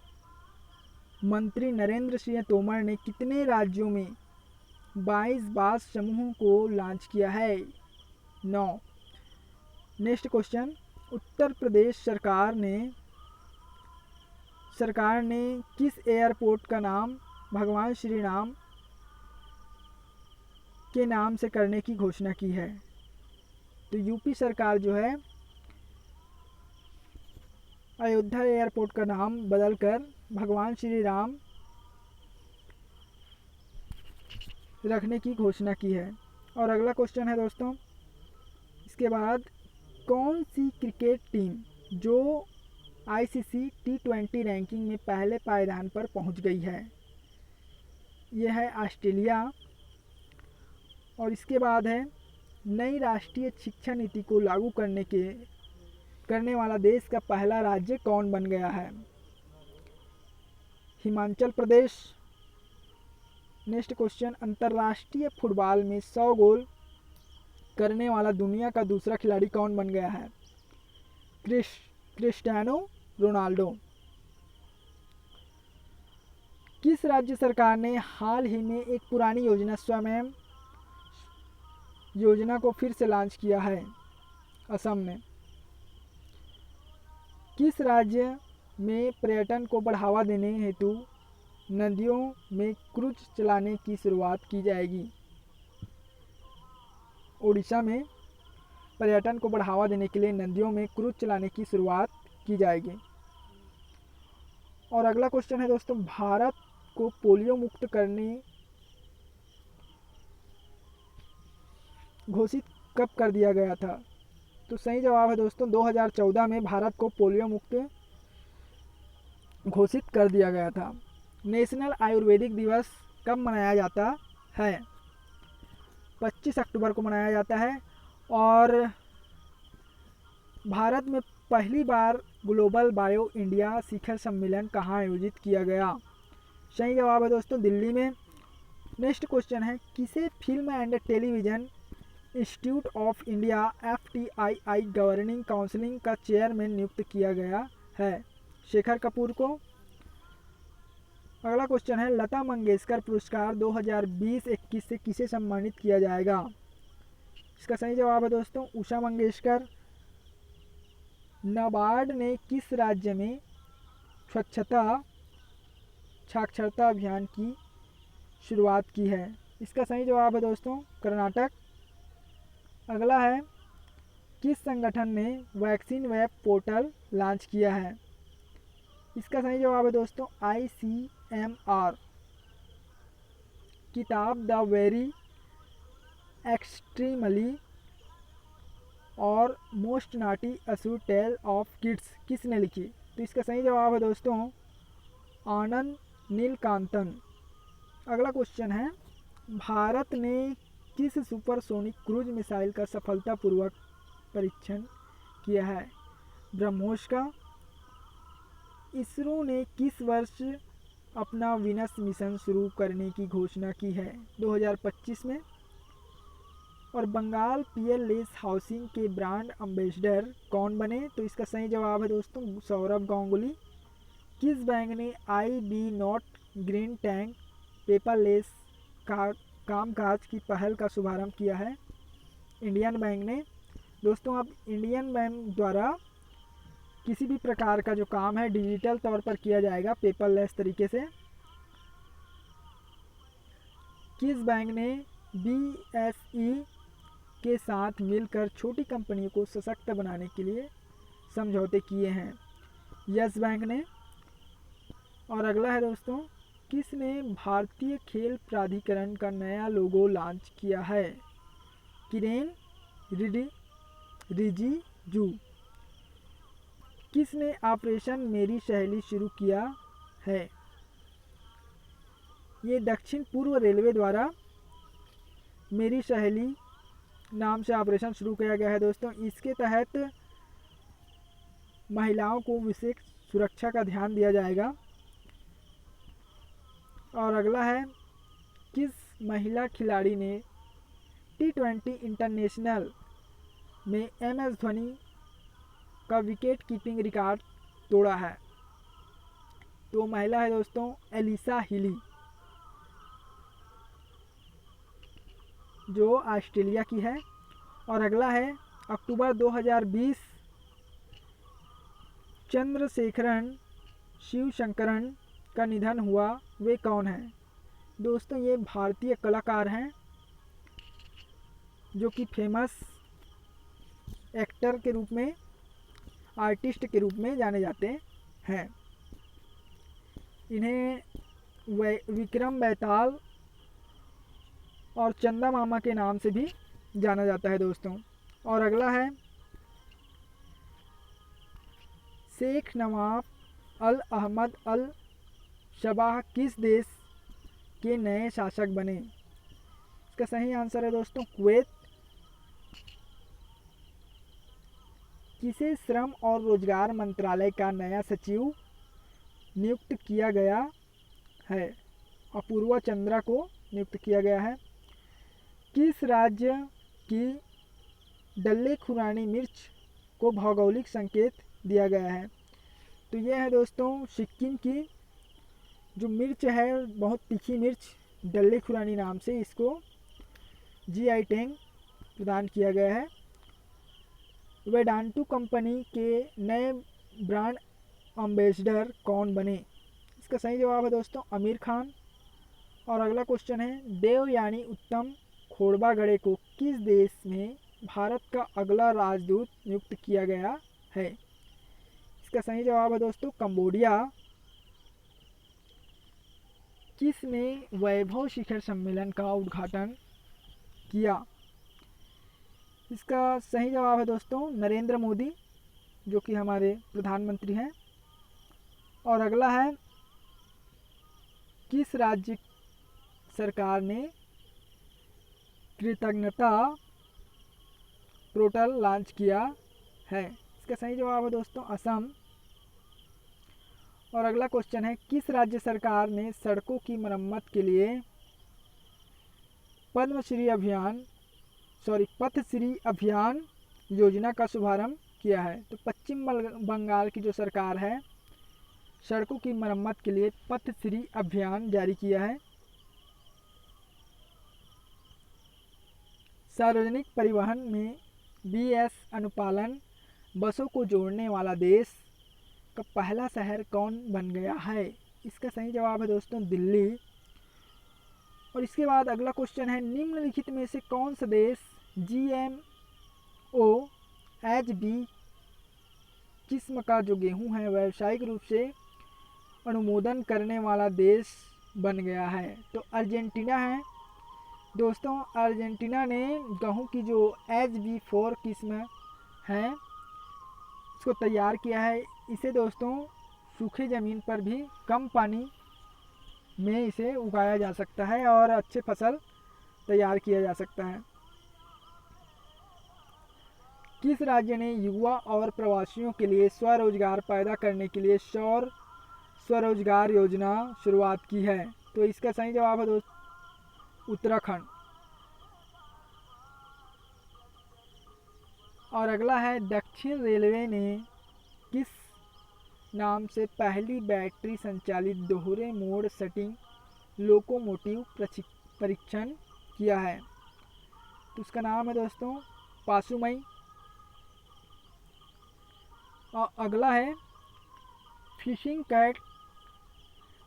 मंत्री नरेंद्र सिंह तोमर ने कितने राज्यों में 22 बांस समूहों को लॉन्च किया है? 9। नेक्स्ट क्वेश्चन उत्तर प्रदेश सरकार ने किस एयरपोर्ट का नाम भगवान श्री राम के नाम से करने की घोषणा की है? तो यूपी सरकार जो है अयोध्या एयरपोर्ट का नाम बदलकर भगवान श्री राम रखने की घोषणा की है। और अगला क्वेश्चन है दोस्तों इसके बाद कौन सी क्रिकेट टीम जो ICC T20 रैंकिंग में पहले पायदान पर पहुंच गई है? यह है ऑस्ट्रेलिया। और इसके बाद है नई राष्ट्रीय शिक्षा नीति को लागू करने वाला देश का पहला राज्य कौन बन गया है? हिमाचल प्रदेश। नेक्स्ट क्वेश्चन अंतर्राष्ट्रीय फुटबॉल में 100 गोल करने वाला दुनिया का दूसरा खिलाड़ी कौन बन गया है? Cristiano Ronaldo. किस राज्य सरकार ने हाल ही में एक पुरानी योजना योजना को फिर से लॉन्च किया है? असम ने। किस राज्य में पर्यटन को बढ़ावा देने हेतु नदियों में क्रूज चलाने की शुरुआत की जाएगी? ओडिशा में पर्यटन को बढ़ावा देने के लिए नदियों में क्रूज चलाने की शुरुआत की जाएगी। और अगला क्वेश्चन है दोस्तों, भारत को पोलियो मुक्त करने घोषित कब कर दिया गया था? तो सही जवाब है दोस्तों 2014 में भारत को पोलियो मुक्त घोषित कर दिया गया था। नेशनल आयुर्वेदिक दिवस कब मनाया जाता है? 25 अक्टूबर को मनाया जाता है। और भारत में पहली बार ग्लोबल बायो इंडिया शिखर सम्मेलन कहाँ आयोजित किया गया? सही जवाब है दोस्तों दिल्ली में। नेक्स्ट क्वेश्चन है, किसे film and television institute of India FTII governing counselling का चेयरमैन नियुक्त किया गया है? शेखर कपूर को। अगला क्वेश्चन है, लता मंगेशकर पुरस्कार 2020-21 से किसे सम्मानित किया जाएगा? इसका सही जवाब है दोस्तों उषा मंगेशकर। नाबार्ड ने किस राज्य में स्वच्छता साक्षरता अभियान की शुरुआत की है? इसका सही जवाब है दोस्तों कर्नाटक। अगला है, किस संगठन ने वैक्सीन वेब पोर्टल लॉन्च किया है? इसका सही जवाब है दोस्तों ICMR। किताब द वेरी एक्सट्रीमली और मोस्ट नाटी असू टेल ऑफ किड्स किसने लिखी? तो इसका सही जवाब है दोस्तों आनंद नीलकांतन। अगला क्वेश्चन है, भारत ने किस सुपरसोनिक क्रूज मिसाइल का सफलतापूर्वक परीक्षण किया है? ब्रह्मोस का। इसरो ने किस वर्ष अपना वीनस मिशन शुरू करने की घोषणा की है? 2025 में। और बंगाल पीएलएस हाउसिंग के ब्रांड एम्बेसडर कौन बने? तो इसका सही जवाब है दोस्तों सौरभ गांगुली। किस बैंक ने IB not green tank paperless का कामकाज की पहल का शुभारंभ किया है? इंडियन बैंक ने। दोस्तों अब इंडियन बैंक द्वारा किसी भी प्रकार का जो काम है डिजिटल तौर पर किया जाएगा पेपरलेस तरीके से। किस बैंक ने BSE के साथ मिलकर छोटी कंपनियों को सशक्त बनाने के लिए समझौते किए हैं? यस बैंक ने। और अगला है दोस्तों, किसने भारतीय खेल प्राधिकरण का नया लोगो लॉन्च किया है? किरेन रिजिजू। किसने ऑपरेशन मेरी सहेली शुरू किया है? ये दक्षिण पूर्व रेलवे द्वारा मेरी सहेली नाम से ऑपरेशन शुरू किया गया है दोस्तों। इसके तहत महिलाओं को विशेष सुरक्षा का ध्यान दिया जाएगा। और अगला है, किस महिला खिलाड़ी ने T20 इंटरनेशनल में MS धोनी का विकेट कीपिंग रिकॉर्ड तोड़ा है? तो महिला है दोस्तों एलिसा हिली, जो ऑस्ट्रेलिया की है। और अगला है, अक्टूबर 2020 चंद्रशेखरन शिवशंकरन का निधन हुआ, वे कौन हैं? दोस्तों ये भारतीय कलाकार हैं जो कि फेमस एक्टर के रूप में आर्टिस्ट के रूप में जाने जाते हैं। इन्हें विक्रम बेताल और चंदा मामा के नाम से भी जाना जाता है दोस्तों। और अगला है, शेख नवाब अल अहमद अल शबाह किस देश के नए शासक बने? इसका सही आंसर है दोस्तों कुवैत। किसे श्रम और रोजगार मंत्रालय का नया सचिव नियुक्त किया गया है? अपूर्वा चंद्रा को नियुक्त किया गया है। किस राज्य की डल्ले खुरानी मिर्च को भौगोलिक संकेत दिया गया है? तो यह है दोस्तों सिक्किम की जो मिर्च है, बहुत तीखी मिर्च डल्ले खुरानी नाम से इसको GI टैग प्रदान किया गया है। वेदांतु कंपनी के नए ब्रांड एम्बेसडर कौन बने? इसका सही जवाब है दोस्तों आमिर खान। और अगला क्वेश्चन है, देवयानी उत्तम खोड़बागड़े को किस देश में भारत का अगला राजदूत नियुक्त किया गया है? इसका सही जवाब है दोस्तों कंबोडिया। किसने वैभव शिखर सम्मेलन का उद्घाटन किया? इसका सही जवाब है दोस्तों नरेंद्र मोदी, जो कि हमारे प्रधानमंत्री हैं। और अगला है, किस राज्य सरकार ने कृतज्ञता पोर्टल लॉन्च किया है? इसका सही जवाब है दोस्तों असम। और अगला क्वेश्चन है, किस राज्य सरकार ने सड़कों की मरम्मत के लिए पथश्री अभियान योजना का शुभारंभ किया है? तो पश्चिम बंगाल की जो सरकार है सड़कों की मरम्मत के लिए पथश्री अभियान जारी किया है। सार्वजनिक परिवहन में BS अनुपालन बसों को जोड़ने वाला देश का पहला शहर कौन बन गया है? इसका सही जवाब है दोस्तों दिल्ली। और इसके बाद अगला क्वेश्चन है, निम्नलिखित में से कौन सा देश GMO HB किस्म का जो गेहूं है व्यावसायिक रूप से अनुमोदन करने वाला देश बन गया है? तो अर्जेंटीना है दोस्तों। अर्जेंटीना ने गेहूं की जो HB4 किस्म है इसको तैयार किया है। इसे दोस्तों सूखे ज़मीन पर भी कम पानी में इसे उगाया जा सकता है और अच्छे फसल तैयार किया जा सकता है। किस राज्य ने युवा और प्रवासियों के लिए स्वरोजगार पैदा करने के लिए सौर स्वरोजगार योजना शुरुआत की है? तो इसका सही जवाब है दोस्तों उत्तराखंड। और अगला है, दक्षिण रेलवे ने किस नाम से पहली बैटरी संचालित दोहरे मोड़ सेटिंग लोकोमोटिव परीक्षण किया है? तो उसका नाम है दोस्तों पासुमई। और अगला है, फिशिंग कैट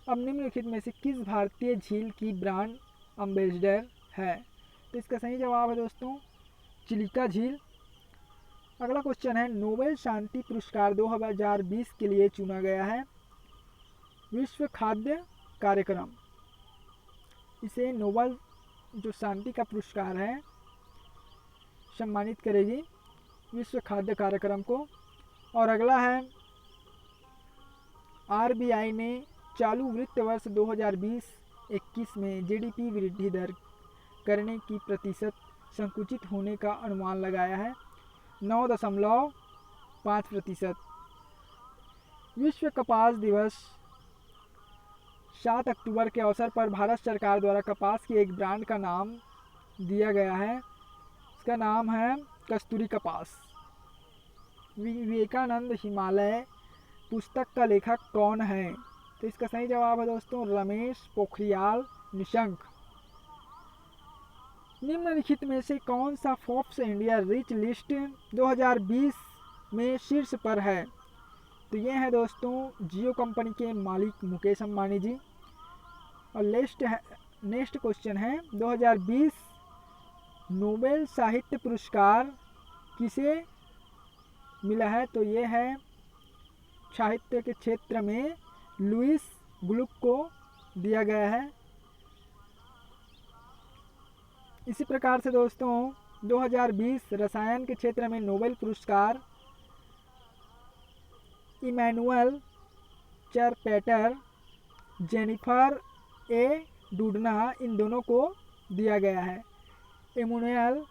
अब निम्नलिखित में से किस भारतीय झील की ब्रांड एम्बेसडर है? तो इसका सही जवाब है दोस्तों चिलिका झील। अगला क्वेश्चन है, नोबेल शांति पुरस्कार 2020 के लिए चुना गया है विश्व खाद्य कार्यक्रम। इसे नोबेल जो शांति का पुरस्कार है सम्मानित करेगी विश्व खाद्य कार्यक्रम को। और अगला है, RBI ने चालू वित्त वर्ष 2020-21 में GDP वृद्धि दर करने की प्रतिशत संकुचित होने का अनुमान लगाया है 9.5%। विश्व कपास दिवस 7 अक्टूबर के अवसर पर भारत सरकार द्वारा कपास की एक ब्रांड का नाम दिया गया है। इसका नाम है कस्तूरी कपास। विवेकानंद हिमालय पुस्तक का लेखक कौन है? तो इसका सही जवाब है दोस्तों रमेश पोखरियाल निशंक। निम्नलिखित में से कौन सा फोर्ब्स इंडिया रिच लिस्ट 2020 में शीर्ष पर है? तो ये है दोस्तों जियो कंपनी के मालिक मुकेश अंबानी जी। और नेक्स्ट क्वेश्चन है, 2020 नोबेल साहित्य पुरस्कार किसे मिला है? तो ये है साहित्य के क्षेत्र में लुईस ग्लुक को दिया गया है। इसी प्रकार से दोस्तों 2020 रसायन के क्षेत्र में नोबेल पुरस्कार इमैनुअल चरपेटर, जेनिफर ए डूडना इन दोनों को दिया गया है। इमैनुअल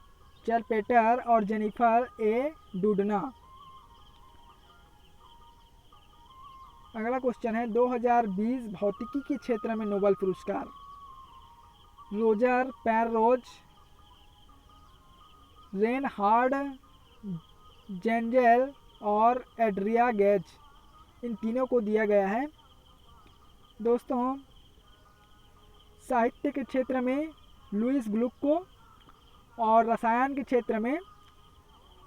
चरपेटर और जेनिफर ए डूडना। अगला क्वेश्चन है, 2020 भौतिकी के क्षेत्र में नोबेल पुरस्कार रोजर पेनरोज, रेनहार्ड जेंजेल और एड्रिया गेज इन तीनों को दिया गया है। दोस्तों साहित्य के क्षेत्र में लुईस ग्लुक को और रसायन के क्षेत्र में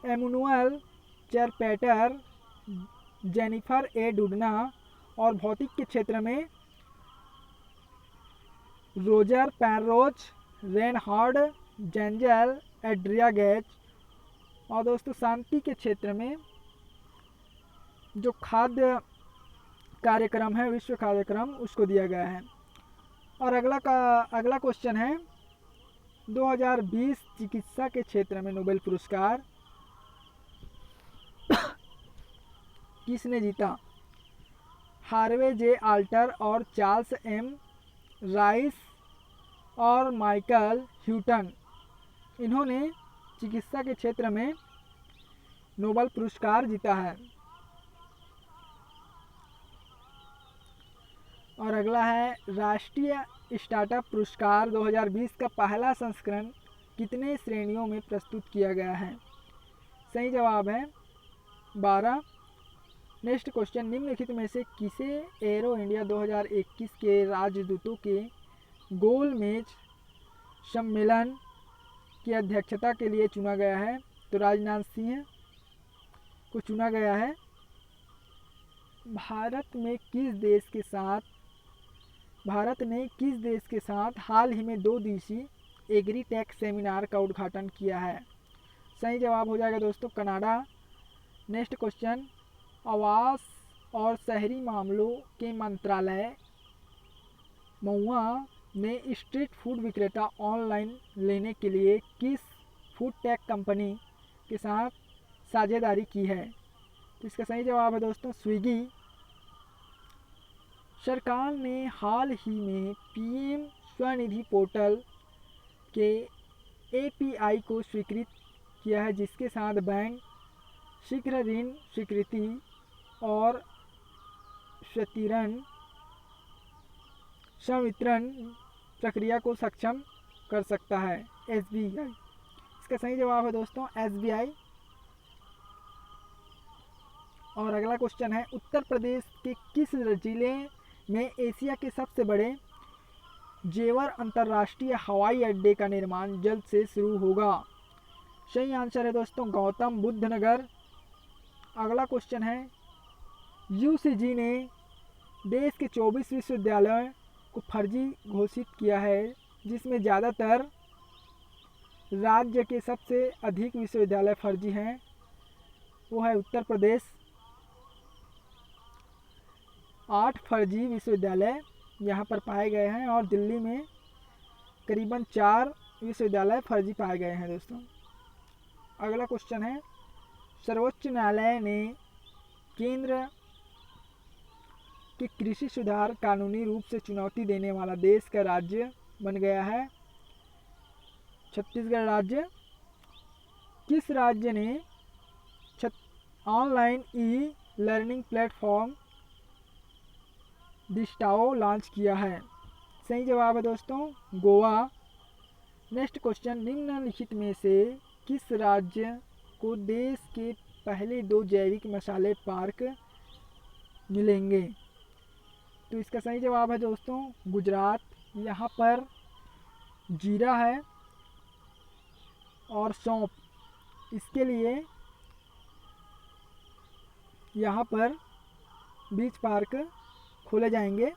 एमुनुअल चरपेटर, जेनिफर ए डुडना, और भौतिक के क्षेत्र में Roger Penrose, Reinhard Genzel, Andrea Ghez. और दोस्तों शांति के क्षेत्र में जो खाद्य कार्यक्रम है, विश्व कार्यक्रम, उसको दिया गया है। और अगला क्वेश्चन है 2020 चिकित्सा के क्षेत्र में नोबेल पुरस्कार किसने जीता? हार्वे जे आल्टर और चार्ल्स एम राइस और माइकल ह्यूटन, इन्होंने चिकित्सा के क्षेत्र में नोबेल पुरस्कार जीता है। और अगला है राष्ट्रीय स्टार्टअप पुरस्कार 2020 का पहला संस्करण कितने श्रेणियों में प्रस्तुत किया गया है? सही जवाब है 12। नेक्स्ट क्वेश्चन, निम्नलिखित में से किसे एरो इंडिया 2021 के राजदूतों के गोलमेज सम्मेलन की अध्यक्षता के लिए चुना गया है? तो राजनाथ सिंह को चुना गया है। भारत ने किस देश के साथ हाल ही में 2 दिवसीय एग्रीटेक सेमिनार का उद्घाटन किया है? सही जवाब हो जाएगा दोस्तों कनाडा। नेक्स्ट क्वेश्चन, आवास और शहरी मामलों के मंत्रालय महुआ ने स्ट्रीट फूड विक्रेता ऑनलाइन लेने के लिए किस फूड टेक कंपनी के साथ साझेदारी की है? तो इसका सही जवाब है दोस्तों स्विगी। सरकार ने हाल ही में पीएम स्वनिधि पोर्टल के एपीआई को स्वीकृत किया है, जिसके साथ बैंक शीघ्र ऋण स्वीकृति और संवितरण प्रक्रिया को सक्षम कर सकता है। एसबीआई, इसका सही जवाब है दोस्तों एसबीआई। और अगला क्वेश्चन है, उत्तर प्रदेश के किस जिले में एशिया के सबसे बड़े जेवर अंतर्राष्ट्रीय हवाई अड्डे का निर्माण जल्द से शुरू होगा? सही आंसर है दोस्तों गौतम बुद्ध नगर। अगला क्वेश्चन है, यूसीजी ने देश के 24 विश्वविद्यालयों को फर्जी घोषित किया है, जिसमें ज़्यादातर राज्य के सबसे अधिक विश्वविद्यालय फर्जी हैं। वो है उत्तर प्रदेश। 8 फर्जी विश्वविद्यालय यहाँ पर पाए गए हैं और दिल्ली में करीबन 4 विश्वविद्यालय फर्जी पाए गए हैं दोस्तों। अगला क्वेश्चन है, सर्वोच्च न्यायालय ने केंद्र के कृषि सुधार कानूनी रूप से चुनौती देने वाला देश का राज्य बन गया है? छत्तीसगढ़ राज्य। किस राज्य ने ऑनलाइन ई लर्निंग प्लेटफॉर्म डिस्टाओ लॉन्च किया है? सही जवाब है दोस्तों गोवा। नेक्स्ट क्वेश्चन, निम्नलिखित में से किस राज्य को देश के पहले 2 जैविक मसाले पार्क मिलेंगे? तो इसका सही जवाब है दोस्तों गुजरात। यहाँ पर जीरा है और सौंफ, इसके लिए यहाँ पर बीच पार्क खोले जाएंगे।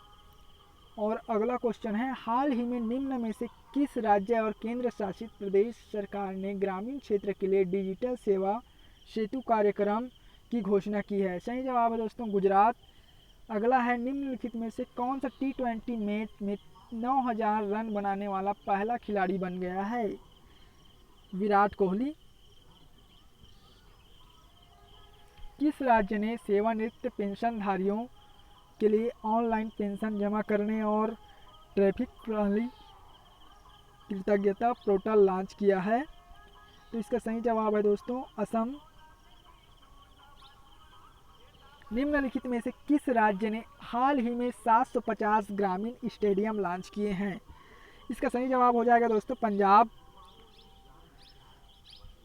और अगला क्वेश्चन है, हाल ही में निम्न में से किस राज्य और केंद्र शासित प्रदेश सरकार ने ग्रामीण क्षेत्र के लिए डिजिटल सेवा सेतु कार्यक्रम की घोषणा की है? सही जवाब है दोस्तों गुजरात। अगला है, निम्नलिखित में से कौन सा T20 मैच में 9000 रन बनाने वाला पहला खिलाड़ी बन गया है? विराट कोहली। किस राज्य ने सेवानिवृत्त पेंशनधारियों के लिए ऑनलाइन पेंशन जमा करने और ट्रैफिक प्रणाली कृतज्ञता पोर्टल लॉन्च किया है? तो इसका सही जवाब है दोस्तों असम। निम्नलिखित में से किस राज्य ने हाल ही में 750 ग्रामीण स्टेडियम लॉन्च किए हैं? इसका सही जवाब हो जाएगा दोस्तों पंजाब।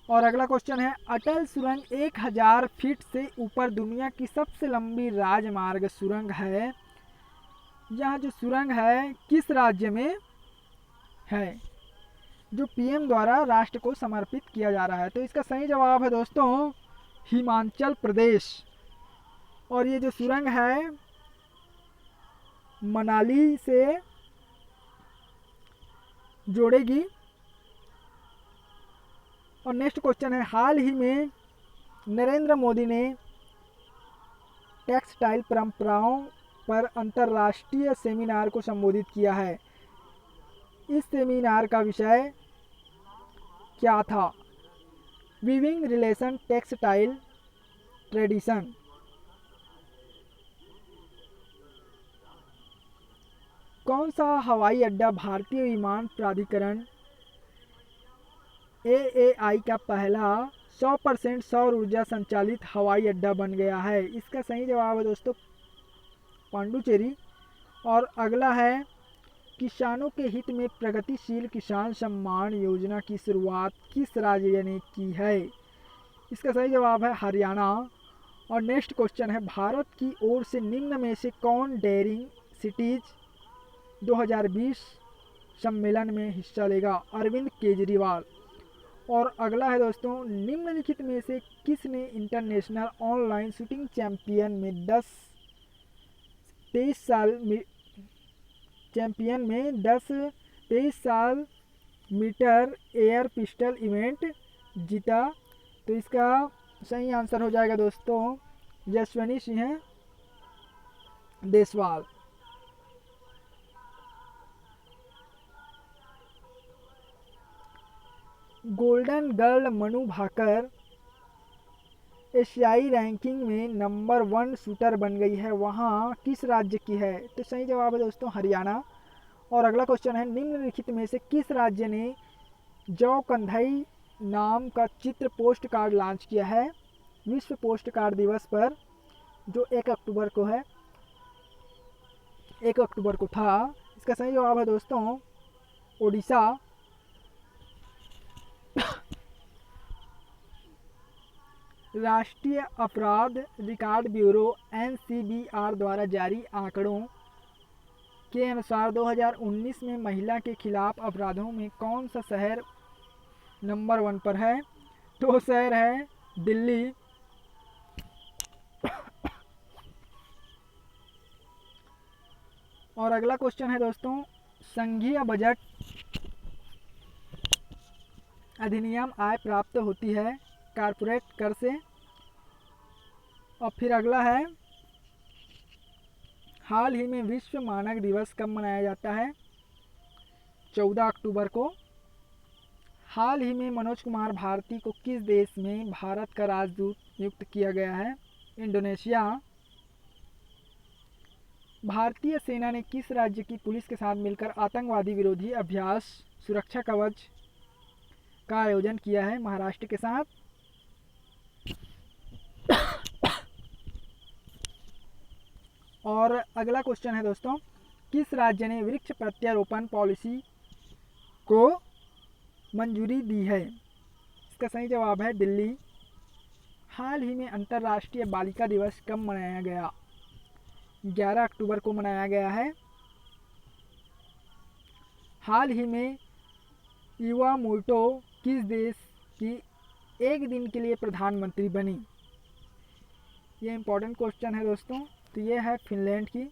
और अगला क्वेश्चन है, अटल सुरंग 1000 फीट से ऊपर दुनिया की सबसे लंबी राजमार्ग सुरंग है। यह जो सुरंग है किस राज्य में है? जो पीएम द्वारा राष्ट्र को समर्पित किया जा रहा है। तो इसका सही जवाब है दोस्तों हिमाचल प्रदेश। और ये जो सुरंग है मनाली से जोड़ेगी। और नेक्स्ट क्वेश्चन है, हाल ही में नरेंद्र मोदी ने टेक्सटाइल परंपराओं पर अंतर्राष्ट्रीय सेमिनार को संबोधित किया है। इस सेमिनार का विषय क्या था? Weaving relation textile tradition. कौन सा हवाई अड्डा भारतीय विमान प्राधिकरण AAI का पहला 100% सौर ऊर्जा संचालित हवाई अड्डा बन गया है? इसका सही जवाब है दोस्तों पांडुचेरी। और अगला है, किसानों के हित में प्रगतिशील किसान सम्मान योजना की शुरुआत किस राज्य ने की है? इसका सही जवाब है हरियाणा। और नेक्स्ट क्वेश्चन है, भारत की ओर से निम्न में से कौन डेयरिंग सिटीज 2020 सम्मेलन में हिस्सा लेगा? अरविंद केजरीवाल। और अगला है दोस्तों, निम्नलिखित में से किसने इंटरनेशनल ऑनलाइन शूटिंग चैंपियन में 23 साल मीटर एयर पिस्टल इवेंट जीता? तो इसका सही आंसर हो जाएगा दोस्तों यशस्विनी सिंह देसवाल। गोल्डन गर्ल मनु भाकर एशियाई रैंकिंग में नंबर 1 शूटर बन गई है, वहाँ किस राज्य की है? तो सही जवाब है दोस्तों हरियाणा। और अगला क्वेश्चन है, निम्नलिखित में से किस राज्य ने जौ कंधई नाम का चित्र पोस्ट कार्ड लॉन्च किया है विश्व पोस्ट कार्ड दिवस पर, जो 1 अक्टूबर को है, 1 अक्टूबर को था? इसका सही जवाब है दोस्तों ओडिशा। राष्ट्रीय अपराध रिकॉर्ड ब्यूरो NCBR द्वारा जारी आंकड़ों के अनुसार 2019 में महिला के खिलाफ अपराधों में कौन सा शहर नंबर 1 पर है? तो शहर है दिल्ली। और अगला क्वेश्चन है दोस्तों, संघीय बजट अधिनियम आय प्राप्त होती है कारपोरेट कर से। और फिर अगला है, हाल ही में विश्व मानक दिवस कब मनाया जाता है? 14 अक्टूबर को। हाल ही में मनोज कुमार भारती को किस देश में भारत का राजदूत नियुक्त किया गया है? इंडोनेशिया। भारतीय सेना ने किस राज्य की पुलिस के साथ मिलकर आतंकवादी विरोधी अभ्यास सुरक्षा कवच का आयोजन किया है? महाराष्ट्र के साथ। और अगला क्वेश्चन है दोस्तों, किस राज्य ने वृक्ष प्रत्यारोपण पॉलिसी को मंजूरी दी है? इसका सही जवाब है दिल्ली। हाल ही में अंतर्राष्ट्रीय बालिका दिवस कब मनाया गया? 11 अक्टूबर को मनाया गया है। हाल ही में युवा मोटो किस देश की एक दिन के लिए प्रधानमंत्री बनी? ये इम्पोर्टेंट क्वेश्चन है दोस्तों। तो ये है फिनलैंड की।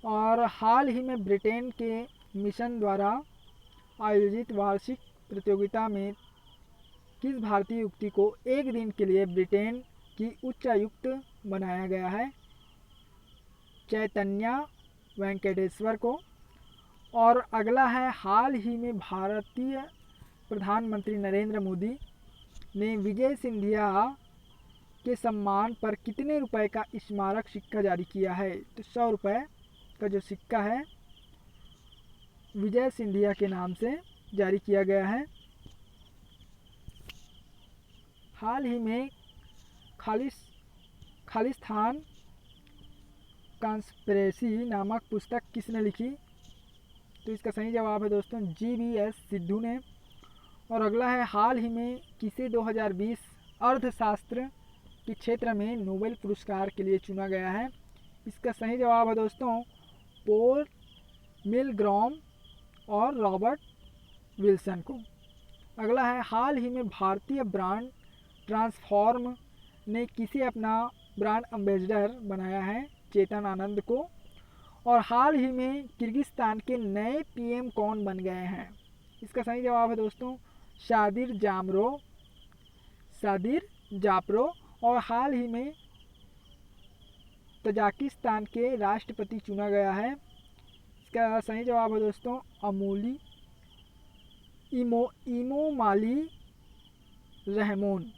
और हाल ही में ब्रिटेन के मिशन द्वारा आयोजित वार्षिक प्रतियोगिता में किस भारतीय युवती को एक दिन के लिए ब्रिटेन की उच्चायुक्त बनाया गया है? चैतन्या वेंकटेश्वर को। और अगला है, हाल ही में भारतीय प्रधानमंत्री नरेंद्र मोदी ने विजय सिंधिया के सम्मान पर कितने रुपए का स्मारक सिक्का जारी किया है? तो 100 रुपये का जो सिक्का है विजय सिंधिया के नाम से जारी किया गया है। हाल ही में खालिस्तान कॉन्स्पिरेसी नामक पुस्तक किसने लिखी? तो इसका सही जवाब है दोस्तों GVS सिद्धू ने। और अगला है, हाल ही में किसे 2020 अर्थशास्त्र के क्षेत्र में नोबेल पुरस्कार के लिए चुना गया है? इसका सही जवाब है दोस्तों पॉल मिलग्रॉम और रॉबर्ट विल्सन को। अगला है, हाल ही में भारतीय ब्रांड ट्रांसफॉर्म ने किसे अपना ब्रांड एम्बेसडर बनाया है? चेतन आनंद को। और हाल ही में किर्गिस्तान के नए पीएम कौन बन गए हैं? इसका सही जवाब है दोस्तों शादिर जापरो। और हाल ही में तजाकिस्तान के राष्ट्रपति चुना गया है। इसका सही जवाब है दोस्तों इमोमाली रहमोन।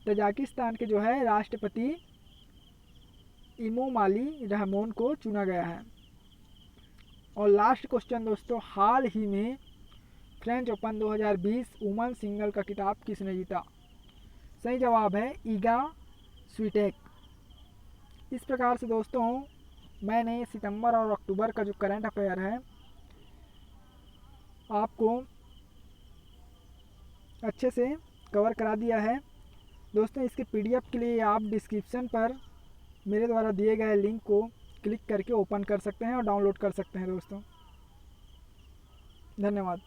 तजाकिस्तान के जो है राष्ट्रपति इमोमाली रहमोन को चुना गया है। और लास्ट क्वेश्चन दोस्तों, हाल ही में फ्रेंच ओपन 2020 वुमेन सिंगल का खिताब किसने जीता? सही जवाब है ईगा स्वीटेक। इस प्रकार से दोस्तों मैंने सितंबर और अक्टूबर का जो करंट अफेयर है आपको अच्छे से कवर करा दिया है। दोस्तों इसके पीडीएफ के लिए आप डिस्क्रिप्शन पर मेरे द्वारा दिए गए लिंक को क्लिक करके ओपन कर सकते हैं और डाउनलोड कर सकते हैं दोस्तों। धन्यवाद।